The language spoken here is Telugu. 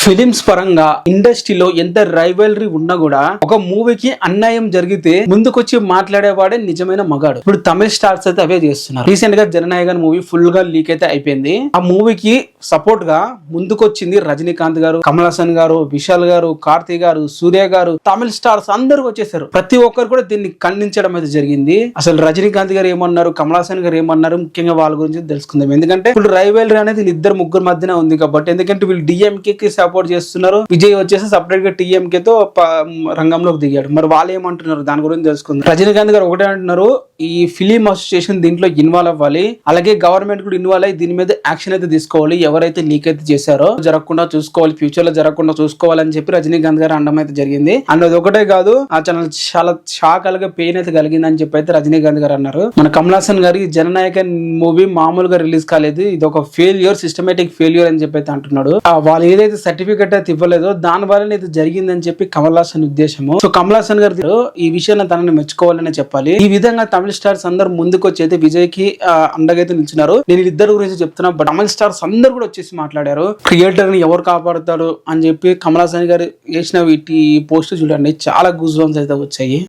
ఫిలిమ్స్ పరంగా ఇండస్ట్రీలో ఎంత రైవల్రీ ఉన్నా కూడా ఒక మూవీకి అన్యాయం జరిగితే ముందుకొచ్చి మాట్లాడేవాడే నిజమైన మగాడు. ఇప్పుడు తమిళ స్టార్స్ అయితే అవే చేస్తున్నారు. రీసెంట్ గా జననాయకన్ మూవీ ఫుల్ గా లీక్ అయితే అయిపోయింది. ఆ మూవీకి సపోర్ట్ గా ముందుకొచ్చింది రజనీకాంత్ గారు, కమల్ హాసన్ గారు, విశాల్ గారు, కార్తీ గారు, సూర్య గారు, తమిళ స్టార్స్ అందరూ వచ్చేసారు. ప్రతి ఒక్కరు కూడా దీన్ని ఖండించడం అయితే జరిగింది. అసలు రజనీకాంత్ గారు ఏమన్నారు, కమల్ హాసన్ గారు ఏమన్నారు, ముఖ్యంగా వాళ్ళ గురించి తెలుసుకుందాం. ఎందుకంటే ఇప్పుడు రైవల్రీ అనేది ఇద్దరు ముగ్గురు మధ్యనే ఉంది కాబట్టి. ఎందుకంటే వీళ్ళు డిఎంకే కి సపోర్ట్ చేస్తున్నారు, విజయ్ వచ్చేసి సపరేట్ గా టీఎంకే తో రంగంలోకి దిగాడు. మరి వాళ్ళు ఏమంటున్నారు దాని గురించి తెలుసుకుందాం. రజనీకాంత్ గారు ఒకటే అంటున్నారు, ఈ ఫిలిం అసోసియేషన్ దీంట్లో ఇన్వాల్వ్ అవ్వాలి, అలాగే గవర్నమెంట్ కూడా ఇన్వాల్వ్ అయ్యి దీని మీద యాక్షన్ అయితే తీసుకోవాలి, ఎవరైతే లీక్ అయితే చేశారో జరగకుండా చూసుకోవాలి, ఫ్యూచర్ లో జరగకుండా చూసుకోవాలని చెప్పి రజనీకాంత్ గారు అనడం అయితే జరిగింది. అండ్ అది ఒకటే కాదు, ఆ ఛానల్ చాలా షాక్ అలాగే పెయిన్ అయితే కలిగిందని చెప్పి అయితే రజనీకాంత్ గారు అన్నారు. మన కమల్ హాసన్ గారి జననాయకన్ మూవీ మామూలుగా రిలీజ్ కాలేదు, ఇది ఒక ఫెయిల్యూర్, సిస్టమేటిక్ ఫెయిల్యూర్ అని చెప్పి అయితే అంటున్నాడు. వాళ్ళు ఏదైతే సర్టిఫికెట్ అయితే ఇవ్వలేదో దాని వల్ల ఇది జరిగిందని చెప్పి కమల్ హాసన్ ఉద్దేశము. సో కమల్ హాసన్ గారు ఈ విషయాన్ని తనని మెచ్చుకోవాలని చెప్పాలి. ఈ విధంగా తమిళ స్టార్స్ అందరు ముందుకు వచ్చి అయితే విజయ్ కి అండగైతే నిలిచినారు. నేను ఇద్దరు గురించి చెప్తున్నా, బట్ తమిళ స్టార్స్ అందరు కూడా వచ్చేసి మాట్లాడారు. క్రియేటర్ ని ఎవరు కాపాడుతారు అని చెప్పి కమల్ హాసన్ గారు వేసిన వీటి పోస్ట్ చూడండి, చాలా గూస్ బంప్స్ అయితే వచ్చాయి.